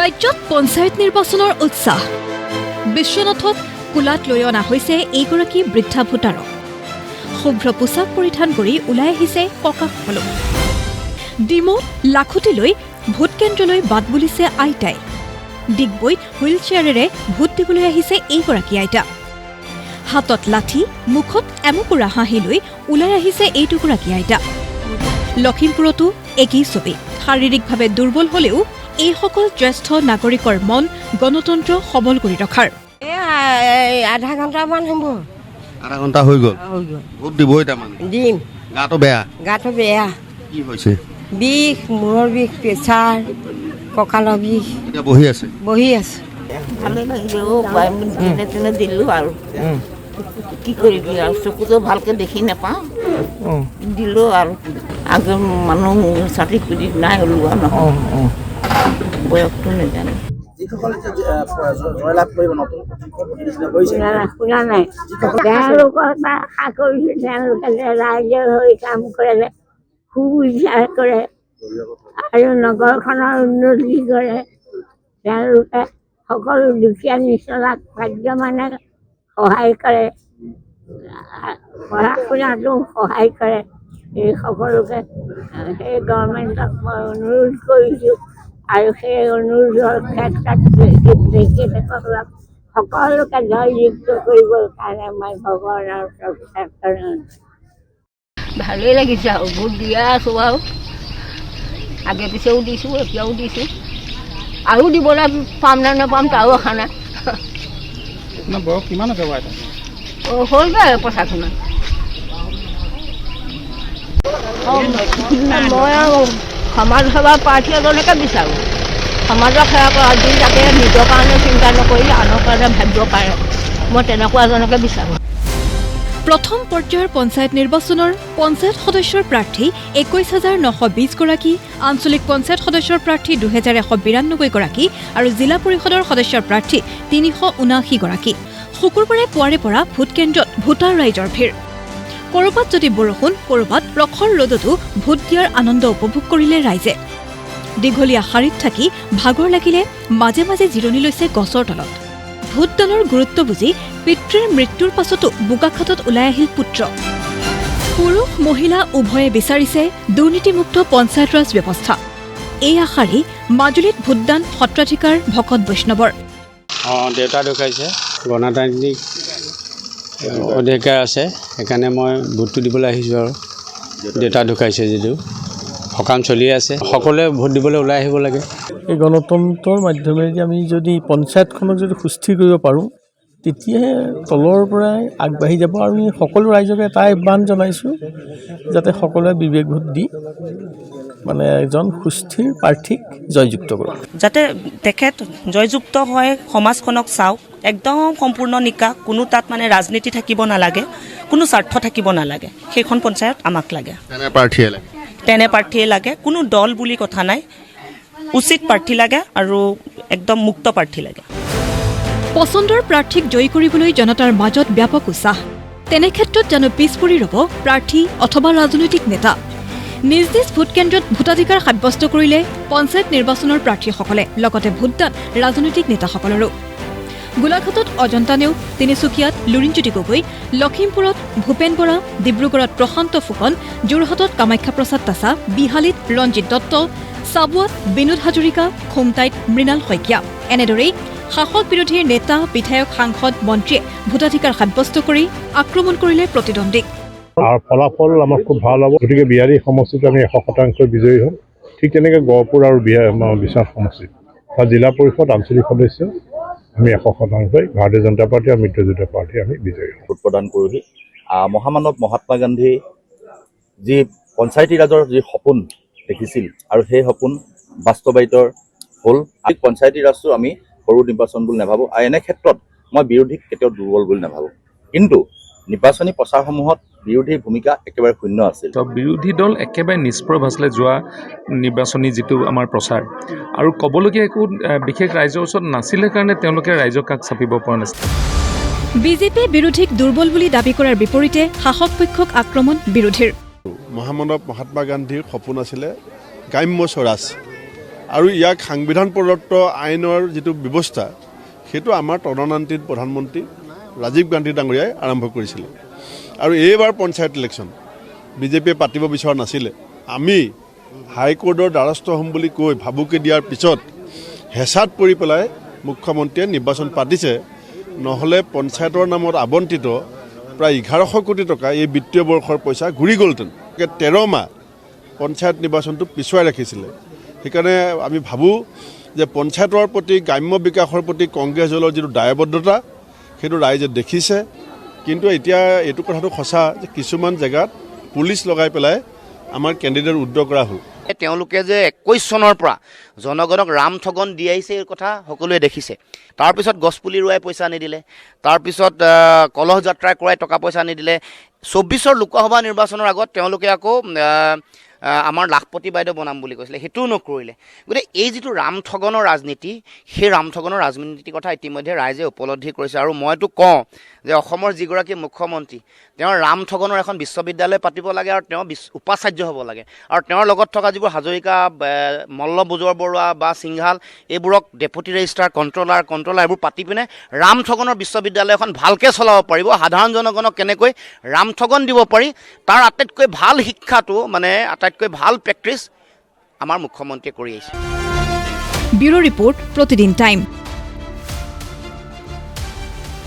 ৰাজ্যত পঞ্চায়ত নিৰ্বাচনৰ উৎসাহ বিশ্বনাথত কুলাত লৈ অনা হৈছে এইগৰাকী বৃদ্ধা ভোটাৰক শুভ্ৰ পোছাক পৰিধান কৰি ওলাই আহিছে ককাসকলো ডিমৌত লাখুটিলৈ ভোট কেন্দ্ৰলৈ বাট বুলিছে আইতাই ডিগবৈত হুইল চেয়াৰেৰে ভোট দিবলৈ আহিছে এইগৰাকী আইতা হাতত লাঠি মুখত এমুকুৰা হাঁহি লৈ ওলাই আহিছে এইটুকুৰাকী আইতা লখিমপুৰতো একেই ছবি শাৰীৰিকভাৱে দুৰ্বল হলেও এইসকল জ্যেষ্ঠ নাগৰিকৰ মন গণতন্ত্ৰ সবল কৰি ৰখাৰ আধা ঘণ্টামান হ'ব আধা ঘণ্টা হৈ গ'ল ভোট দিবই তাৰমানে দিম গাটো বেয়া কি হৈছে বিষ মূৰৰ বিষ প্ৰেছাৰ কঁকালৰ বিষ এতিয়া বহি আছে ভালে লাগিলে তেনে দিলোঁ আৰু কি কৰিবি আৰু চকুতো ভালকৈ দেখি নাপাওঁ দিলোঁ আৰু আগৰ মানুহ চাৰ্টিফিকেট নাই ওলোৱা নহয় বয়সটো নাজানে শুনা নাই তেওঁলোকৰ আশা কৰিছে তেওঁলোকে ৰাইজৰ হৈ কাম কৰে সুবিচাৰ কৰে আৰু নগৰখনৰ উন্নতি কৰে তেওঁলোকে সকলো দুখীয়া নিচলাক খাদ্য মানে সহায় কৰে পঢ়া শুনাতো সহায় কৰে এই সকলোকে সেই গভৰ্ণমেণ্টক মই অনুৰোধ কৰিছোঁ আৰু সেই অনুৰোধৰ ক্ষেত্ৰত তেখেতসকলক সকলোকে জয়যুক্ত কৰিবৰ কাৰণে মই ভগৱানৰ ওচৰত ভালেই লাগিছে আৰু ভোট দিয়া আছোঁ আৰু আগে পিছেও দিছোঁ এতিয়াও দিছোঁ আৰু দিবলৈ পাম নে নাপাম তাৰো আশা নাই বয়স কিমান আছে বাৰু হ'লগৈ পথাৰখনত মই আৰু সমাজ সেৱাৰ প্ৰাৰ্থী এজনকে বিচাৰোঁ সমাজক সেৱা কৰা যি যাতে নিজৰ কাৰণে চিন্তা নকৰি আনৰ কাৰণে ভাবিব পাৰে মই তেনেকুৱা এজনকে বিচাৰোঁ প্ৰথম পৰ্যায়ৰ পঞ্চায়ত নিৰ্বাচনৰ পঞ্চায়ত সদস্যৰ প্ৰাৰ্থী ২১,৯২০ গৰাকী আঞ্চলিক পঞ্চায়ত সদস্যৰ প্ৰাৰ্থী ২,১৯২ গৰাকী আৰু জিলা পৰিষদৰ সদস্যৰ প্ৰাৰ্থী ৩৭৯ গৰাকী শুকুৰবাৰে পুৱাৰে পৰা ভোটকেন্দ্ৰত ভোটাৰ ৰাইজৰ ভিৰ কৰবাত যদি বৰষুণ কৰবাত প্ৰখৰ ৰ'দতো ভোট দিয়াৰ আনন্দ উপভোগ কৰিলে ৰাইজে দীঘলীয়া শাৰীত থাকি ভাগৰ লাগিলে মাজে মাজে জিৰণি লৈছে গছৰ তলত ভোটদানৰ গুৰুত্ব বুজি পিতৃৰ মৃত্যুৰ পাছতো বোকাখাটত ওলাই আহিল পুত্ৰ পুৰুষ মহিলা উভয়ে বিচাৰিছে দুৰ্নীতিমুক্ত পঞ্চায়তৰাজ ব্যৱস্থা এই আশাৰেই মাজুলীত ভোটদান সত্ৰাধিকাৰ ভকত বৈষ্ণৱৰ দেউতা ঢুকাইছে গণতান্ত্ৰিক অধিকাৰ আছে সেইকাৰণে মই ভোটটো দিবলৈ আহিছোঁ আৰু দেউতা ঢুকাইছে যদিও সকাম চলি আছে সকলোৱে ভোট দিবলৈ ওলাই আহিব লাগে এই গণতন্ত্ৰৰ মাধ্যমেৰে আমি যদি পঞ্চায়তখনক যদি সুস্থিৰ কৰিব পাৰোঁ তেতিয়াহে তলৰ পৰাই আগবাঢ়ি যাব আৰু সকলো ৰাইজকে এটা আহ্বান জনাইছোঁ যাতে সকলোৱে বিবেক ভোট দি মানে এজন সুস্থিৰ প্ৰাৰ্থীক জয়যুক্ত কৰক যাতে তেখেত জয়যুক্ত হয় সমাজখনক চাওক একদম সম্পূৰ্ণ নিকা কোনো তাত মানে ৰাজনীতি থাকিব নালাগে কোনো স্বাৰ্থ থাকিব নালাগে সেইখন পঞ্চায়ত আমাক লাগে তেনে প্ৰাৰ্থীয়ে লাগে কোনো দল বুলি কথা নাই উচিত প্ৰাৰ্থী লাগে আৰু একদম মুক্ত প্ৰাৰ্থী লাগে পচন্দৰ প্ৰাৰ্থীক জয়ী কৰিবলৈ জনতাৰ মাজত ব্যাপক উৎসাহ তেনে ক্ষেত্ৰত জানো পিছ পৰি ৰ'ব প্ৰাৰ্থী অথবা ৰাজনৈতিক নেতা নিজ নিজ ভোটকেন্দ্ৰত ভোটাধিকাৰ সাব্যস্ত কৰিলে পঞ্চায়ত নিৰ্বাচনৰ প্ৰাৰ্থীসকলে লগতে ভোটদান ৰাজনৈতিক নেতাসকলৰো গোলাঘাটত অজন্তা নেওগ তিনিচুকীয়াত লুৰিণজ্যোতি গগৈ লখিমপুৰত ভূপেন বৰা ডিব্ৰুগড়ত প্ৰশান্ত ফুকন যোৰহাটত কামাখ্যা প্ৰসাদ তাছা বিহালীত ৰঞ্জিত দত্ত চাবুৱাত বিনোদ হাজৰিকা খুমটাইত মৃণাল শইকীয়া এনেদৰেই শাসক বিৰোধীৰ নেতা বিধায়ক সাংসদ মন্ত্ৰীয়ে ভোটাধিকাৰ সাব্যস্ত কৰি আক্ৰমণ কৰিলে প্ৰতিদ্বন্দ্বীক আৰু ফলাফল আমাৰ খুব ভাল হ'ব গতিকে বিহাৰী সমষ্টিত আমি 100% বিজয়ী হ'ম ঠিক তেনেকৈ গহপুৰ আৰু বিশ্বনাথ সমষ্টিত তাত জিলা পৰিষদ আঞ্চলিক সদস্য আমি 100% ভাৰতীয় জনতা পাৰ্টি আৰু মিত্ৰজোঁট পাৰ্টি আমি বিজয়ী ভোট প্ৰদান কৰোঁহি মহামানৱ মহাত্মা গান্ধী যি পঞ্চায়তী ৰাজৰ যি সপোন দেখিছিল আৰু সেই সপোন বাস্তৱায়িত হ'ল পঞ্চায়তী ৰাজটো আমি সৰু নিৰ্বাচন বুলি নাভাবোঁ আৰু এনে ক্ষেত্ৰত মই বিৰোধীক কেতিয়াও দুৰ্বল বুলি নাভাবোঁ কিন্তু নিৰ্বাচনী প্ৰচাৰসমূহত বিৰোধীৰ ভূমিকা একেবাৰে শূন্য আছিল বিৰোধী দল একেবাৰে নিষ্প্ৰভ আছিলে যোৱা নিৰ্বাচনী যিটো আমাৰ প্ৰচাৰ আৰু ক'বলগীয়া একো বিশেষ ৰাইজৰ ওচৰত নাছিলে কাৰণে তেওঁলোকে ৰাইজক কাষ চাপিব পৰা নাছিল বিজেপি বিৰোধীক দুৰ্বল বুলি দাবী কৰাৰ বিপৰীতে শাসক পক্ষক আক্ৰমণ বিৰোধীৰ মহামানৱ মহাত্মা গান্ধীৰ সপোন আছিলে গ্ৰাম্য স্বৰাজ আৰু ইয়াক সাংবিধান প্ৰদত্ত আইনৰ যিটো ব্যৱস্থা সেইটো আমাৰ তদানীন্তন প্ৰধানমন্ত্ৰী ৰাজীৱ গান্ধী ডাঙৰীয়াই আৰম্ভ কৰিছিলে আৰু এইবাৰ পঞ্চায়ত ইলেকশ্যন বিজেপিয়ে পাতিব বিচৰা নাছিলে আমি হাইকোৰ্টৰ দ্বাৰস্থ হ'ম বুলি কৈ ভাবুকি দিয়াৰ পিছত হেঁচাত পৰি পেলাই মুখ্যমন্ত্ৰীয়ে নিৰ্বাচন পাতিছে নহ'লে পঞ্চায়তৰ নামত আবণ্টিত প্ৰায় 1100 কোটি টকা এই বিত্তীয় বৰ্ষৰ পইচা ঘূৰি গ'লহেঁতেন 13 মাহ পঞ্চায়ত নিৰ্বাচনটো পিছুৱাই ৰাখিছিলে সেইকাৰণে আমি ভাবোঁ যে পঞ্চায়তৰ প্ৰতি গ্ৰাম্য বিকাশৰ প্ৰতি কংগ্ৰেছ দলৰ যিটো দায়বদ্ধতা সেইটো ৰাইজে দেখিছে কিন্তু এতিয়া এইটো কথাটো সঁচা যে কিছুমান জেগাত পুলিচ লগাই পেলাই আমাৰ কেণ্ডিডেট উদ্যোগ কৰা হ'ল তেওঁলোকে যে 21 চনৰ পৰা জনগণক ৰাম ঠগন দি আহিছে এই কথা সকলোৱে দেখিছে তাৰপিছত গছপুলি ৰুৱাই পইচা নিদিলে তাৰপিছত কলহ যাত্ৰা কৰাই টকা পইচা নিদিলে 24ৰ লোকসভা নিৰ্বাচনৰ আগত তেওঁলোকে আকৌ আমাৰ লাখপতি বাইদেউ বনাম বুলি কৈছিলে সেইটোও নকৰিলে গতিকে এই যিটো ৰাম ঠগনৰ ৰাজনীতি সেই ৰাম ঠগনৰ ৰাজনীতিৰ কথা ইতিমধ্যে ৰাইজে উপলব্ধি কৰিছে আৰু মইতো কওঁ যে অসমৰ যিগৰাকী মুখ্যমন্ত্ৰী তেওঁৰ ৰাম ঠগনৰ এখন বিশ্ববিদ্যালয় পাতিব লাগে আৰু তেওঁ উপাচাৰ্য হ'ব লাগে আৰু তেওঁৰ লগত থকা যিবোৰ হাজৰিকা মল্ল বুজৰ বৰুৱা বা সিংহাল এইবোৰক ডেপুটি ৰেজিষ্ট্ৰাৰ কণ্ট্ৰলাৰ এইবোৰ পাতি পিনে ৰাম ঠগনৰ বিশ্ববিদ্যালয় এখন ভালকৈ চলাব পাৰিব সাধাৰণ জনগণক কেনেকৈ ৰাম ঠগন দিব পাৰি তাৰ আটাইতকৈ ভাল শিক্ষাটো মানে আটাইতকৈ ভাল প্ৰেক্টিছ আমাৰ মুখ্যমন্ত্ৰীয়ে কৰি আহিছে ব্যুৰো ৰিপৰ্ট প্ৰতিদিন টাইম